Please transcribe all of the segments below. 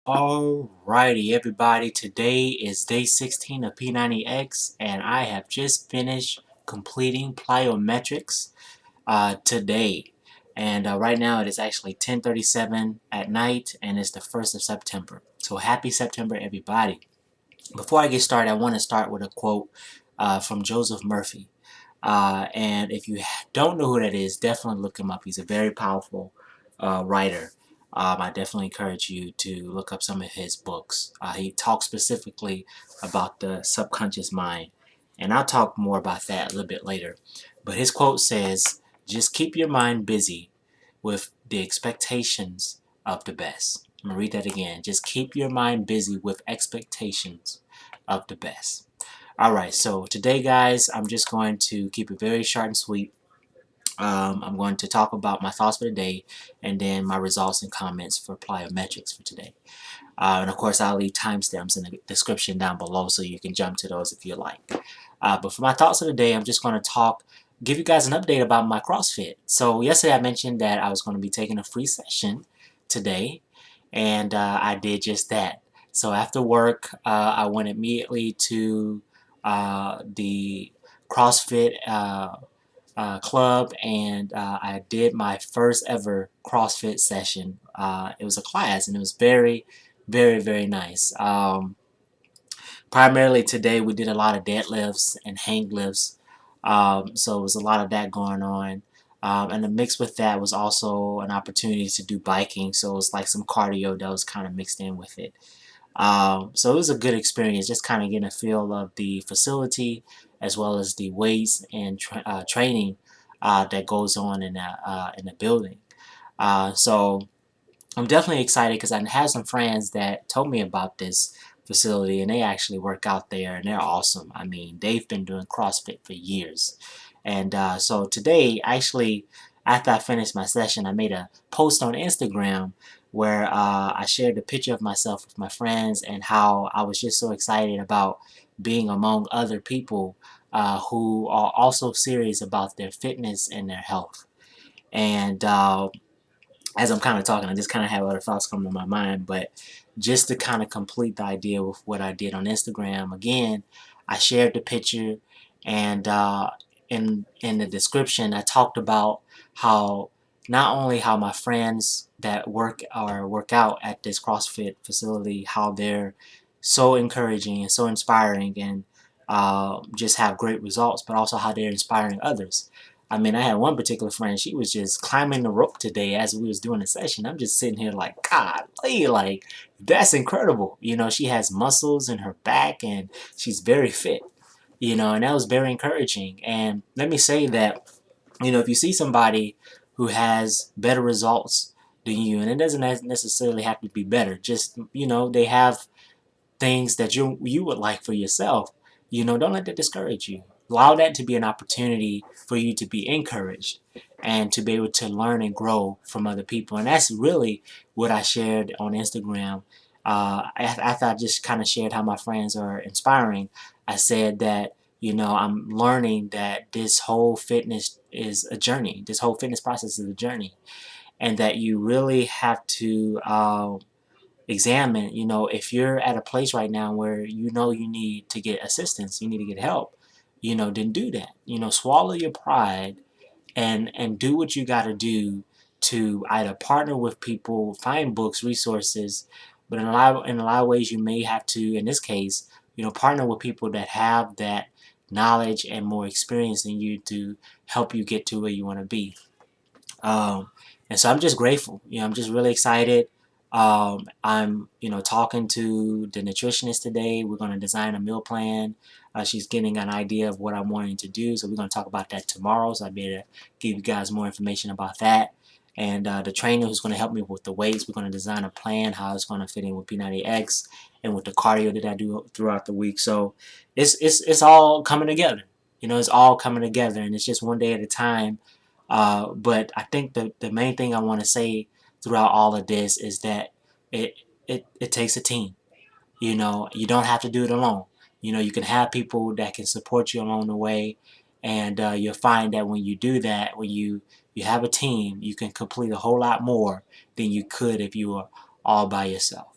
Alrighty, everybody. Today is day 16 of P90X, and I have just finished completing plyometrics today. And right now it is actually 10:37 at night, and it's the 1st of September. So happy September, everybody. Before I get started, I want to start with a quote from Joseph Murphy. And if you don't know who that is, definitely look him up. He's a very powerful writer. I definitely encourage you to look up some of his books. He talks specifically about the subconscious mind, and I'll talk more about that a little bit later. But his quote says, just keep your mind busy with the expectations of the best. I'm going to read that again. Just keep your mind busy with expectations of the best. Alright, so today, guys, I'm just going to keep it very short and sweet. I'm going to talk about my thoughts for the day and then my results and comments for plyometrics for today. And of course, I'll leave timestamps in the description down below so you can jump to those if you like. But for my thoughts of the day, I'm just going to give you guys an update about my CrossFit. So yesterday I mentioned that I was going to be taking a free session today, and I did just that. So after work, I went immediately to the CrossFit club, and I did my first ever CrossFit session. It was a class, and it was very, very, very nice. Primarily today, we did a lot of deadlifts and hang lifts, so it was a lot of that going on. And the mix with that was also an opportunity to do biking, so it was like some cardio that was kind of mixed in with it. So it was a good experience, just kind of getting a feel of the facility as well as the weights and training that goes on in the building. So I'm definitely excited because I have some friends that told me about this facility, and they actually work out there, and they're awesome. I mean, they've been doing CrossFit for years. And so today, actually, after I finished my session, I made a post on Instagram where I shared a picture of myself with my friends and how I was just so excited about being among other people who are also serious about their fitness and their health. And as I'm kind of talking, I just kind of have other thoughts coming to my mind, but just to kind of complete the idea with what I did on Instagram, again, I shared the picture, and in the description, I talked about how not only how my friends that work out at this CrossFit facility, how they're so encouraging and so inspiring, and just have great results, but also how they're inspiring others. I mean, I had one particular friend, she was just climbing the rope today as we was doing the session. I'm just sitting here like, golly, like, that's incredible. You know, she has muscles in her back and she's very fit, you know, and that was very encouraging. And let me say that, you know, if you see somebody who has better results than you, and it doesn't necessarily have to be better, just, you know, they have things that you would like for yourself, you know, don't let that discourage you. Allow that to be an opportunity for you to be encouraged and to be able to learn and grow from other people. And that's really what I shared on Instagram. After I just kind of shared how my friends are inspiring, I said that, you know, I'm learning that this whole fitness is a journey. This whole fitness process is a journey. And that you really have to examine, you know, if you're at a place right now where you know you need to get assistance, you need to get help, you know, then do that. You know, swallow your pride and do what you got to do to either partner with people, find books, resources, but in a lot of ways you may have to, in this case, you know, partner with people that have that knowledge and more experience than you to help you get to where you want to be. Um, and so I'm just grateful. You know, I'm just really excited. I'm, you know, talking to the nutritionist today. We're going to design a meal plan. She's getting an idea of what I'm wanting to do. So we're going to talk about that tomorrow. So I'll be able to give you guys more information about that. And the trainer who's going to help me with the weights, we're going to design a plan, how it's going to fit in with P90X and with the cardio that I do throughout the week. So it's all coming together. You know, it's all coming together, and it's just one day at a time. But I think the main thing I want to say throughout all of this is that it, it takes a team. You know, you don't have to do it alone. You know, you can have people that can support you along the way, and you'll find that when you do that, when you have a team, you can complete a whole lot more than you could if you were all by yourself.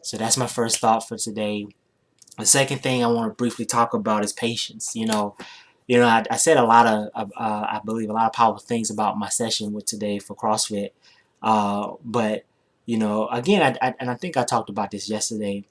So that's my first thought for today. The second thing I want to briefly talk about is patience. I said a lot of, I believe, a lot of powerful things about my session with today for CrossFit. But again, and I think I talked about this yesterday.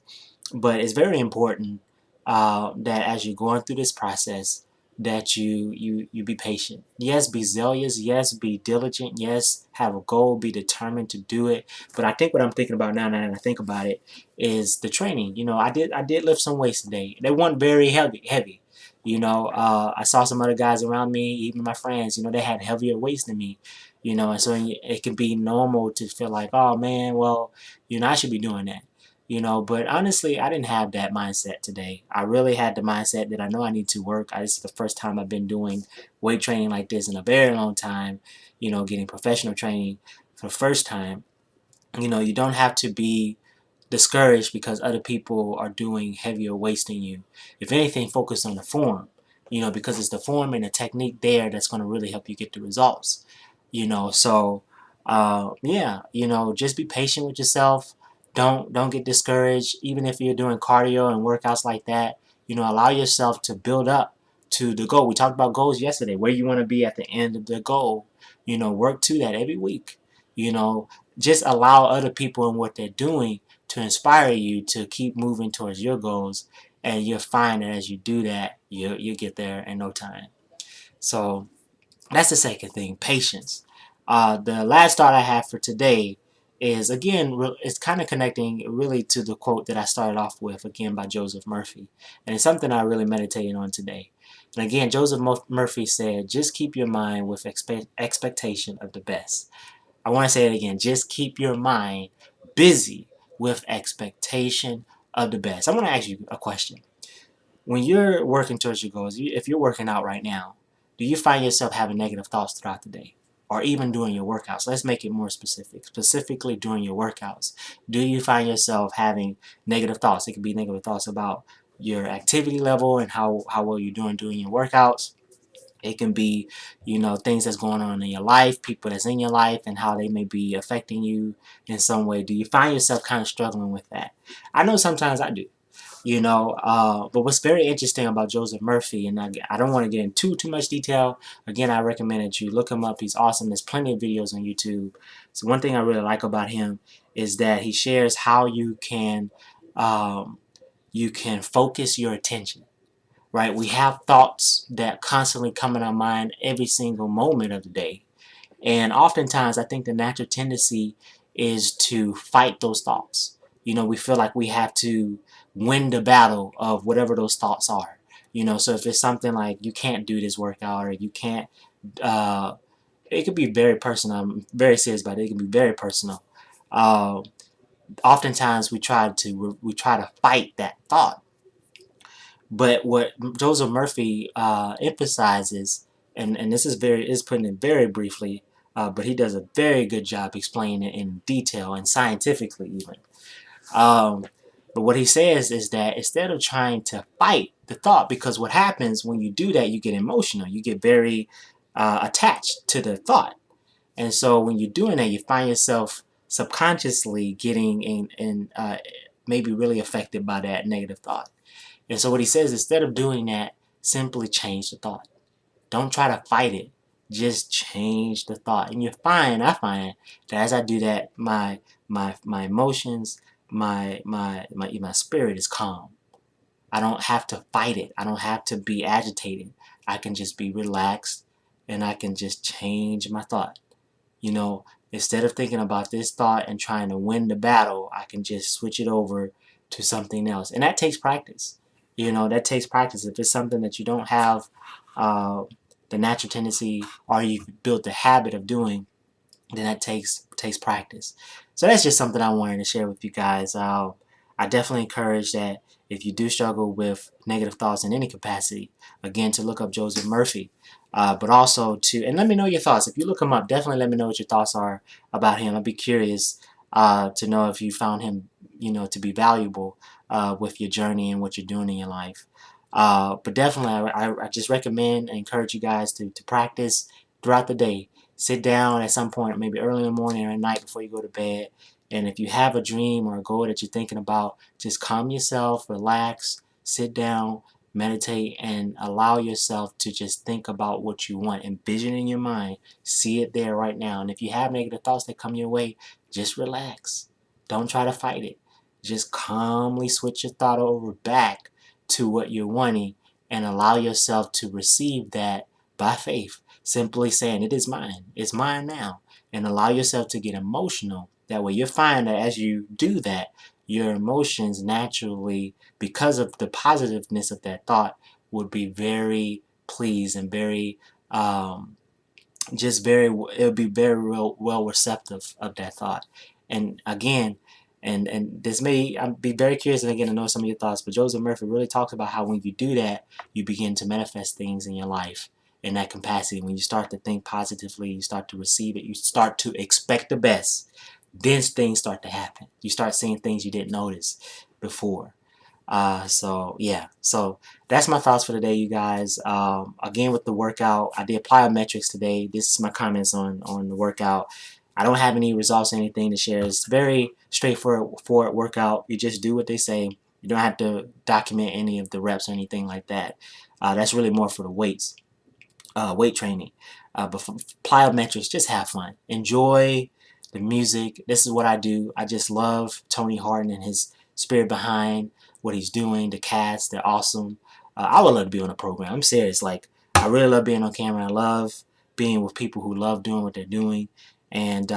But it's very important that as you're going through this process, that you be patient. Yes, be zealous. Yes, be diligent. Yes, have a goal. Be determined to do it. But I think what I'm thinking about now that I think about it is the training. I did lift some weights today. They weren't very heavy. I saw some other guys around me, even my friends. They had heavier weights than me. And so it can be normal to feel like, oh man, well, I should be doing that. But honestly, I didn't have that mindset today. I really had the mindset that I know I need to work. This is the first time I've been doing weight training like this in a very long time, getting professional training for the first time. You don't have to be discouraged because other people are doing heavier weights than you. If anything, focus on the form, because it's the form and the technique there that's going to really help you get the results. So yeah, just be patient with yourself. Don't get discouraged. Even if you're doing cardio and workouts like that, allow yourself to build up to the goal. We talked about goals yesterday, where you want to be at the end of the goal. Work to that every week. You know, just allow other people and what they're doing to inspire you to keep moving towards your goals, and you'll find that as you do that, you get there in no time. So that's the second thing, patience. The last thought I have for today is, again, it's kind of connecting really to the quote that I started off with, again, by Joseph Murphy. And it's something I really meditated on today. And again, Joseph Murphy said, just keep your mind with expectation of the best. I want to say it again, just keep your mind busy with expectation of the best. I want to ask you a question. When you're working towards your goals, if you're working out right now, do you find yourself having negative thoughts throughout the day? Or even during your workouts? Let's make it more specific. Specifically during your workouts, do you find yourself having negative thoughts? It could be negative thoughts about your activity level and how well you're doing your workouts. It can be, things that's going on in your life, people that's in your life, and how they may be affecting you in some way. Do you find yourself kind of struggling with that? I know sometimes I do. But what's very interesting about Joseph Murphy, and I don't want to get into too much detail. Again, I recommend that you look him up. He's awesome. There's plenty of videos on YouTube. So one thing I really like about him is that he shares how you can focus your attention. Right? We have thoughts that constantly come in our mind every single moment of the day. And oftentimes, I think the natural tendency is to fight those thoughts. We feel like we have to win the battle of whatever those thoughts are. So if it's something like you can't do this workout or you can't, uh, it could be very personal. I'm very serious about it. It can be very personal. Uh, Oftentimes, we try to fight that thought. But what Joseph Murphy emphasizes, and this is putting it very briefly, but he does a very good job explaining it in detail and scientifically even. Um, but what he says is that instead of trying to fight the thought, because what happens when you do that, you get emotional, you get very attached to the thought, and so when you're doing that, you find yourself subconsciously getting maybe really affected by that negative thought. And so what he says, instead of doing that, simply change the thought. Don't try to fight it. Just change the thought. And I find that as I do that, my emotions, my spirit is calm. I don't have to fight it. I don't have to be agitated. I can just be relaxed and I can just change my thought. You know, Instead of thinking about this thought and trying to win the battle, I can just switch it over to something else. And that takes practice. That takes practice. If it's something that you don't have uh, the natural tendency or you've built the habit of doing, then that takes practice. So that's just something I wanted to share with you guys. I definitely encourage that if you do struggle with negative thoughts in any capacity, again, to look up Joseph Murphy, but also and let me know your thoughts. If you look him up, definitely let me know what your thoughts are about him. I'd be curious to know if you found him, to be valuable with your journey and what you're doing in your life. But definitely, I just recommend and encourage you guys to practice throughout the day. Sit down at some point, maybe early in the morning or at night before you go to bed. And if you have a dream or a goal that you're thinking about, just calm yourself, relax, sit down, meditate, and allow yourself to just think about what you want. Envision in your mind, see it there right now. And if you have negative thoughts that come your way, just relax. Don't try to fight it. Just calmly switch your thought over back to what you're wanting and allow yourself to receive that by faith. Simply saying, it is mine. It's mine now. And allow yourself to get emotional. That way you'll find that as you do that, your emotions naturally, because of the positiveness of that thought, would be very pleased and very it would be very well receptive of that thought. And again, and this may, I'd be very curious and again to know some of your thoughts, but Joseph Murphy really talks about how when you do that, you begin to manifest things in your life in that capacity. When you start to think positively, you start to receive it, you start to expect the best, then things start to happen. You start seeing things you didn't notice before. So yeah, so that's my thoughts for today, you guys. Again, with the workout, I did plyometrics today. This is my comments on the workout. I don't have any results or anything to share. It's very straightforward workout. You just do what they say. You don't have to document any of the reps or anything like that. That's really more for the weight training. But for plyometrics, just have fun. Enjoy the music. This is what I do. I just love Tony Hart and his spirit behind what he's doing. The cast, they're awesome. I would love to be on a program. I'm serious. Like, I really love being on camera. I love being with people who love doing what they're doing. And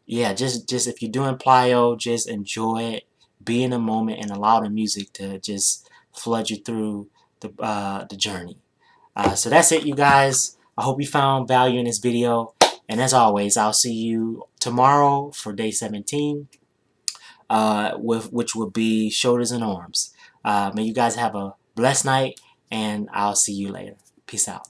yeah, just if you're doing plyo, just enjoy it. Be in the moment and allow the music to just flood you through the journey. So that's it, you guys. I hope you found value in this video. And as always, I'll see you tomorrow for day 17, which will be shoulders and arms. May you guys have a blessed night, and I'll see you later. Peace out.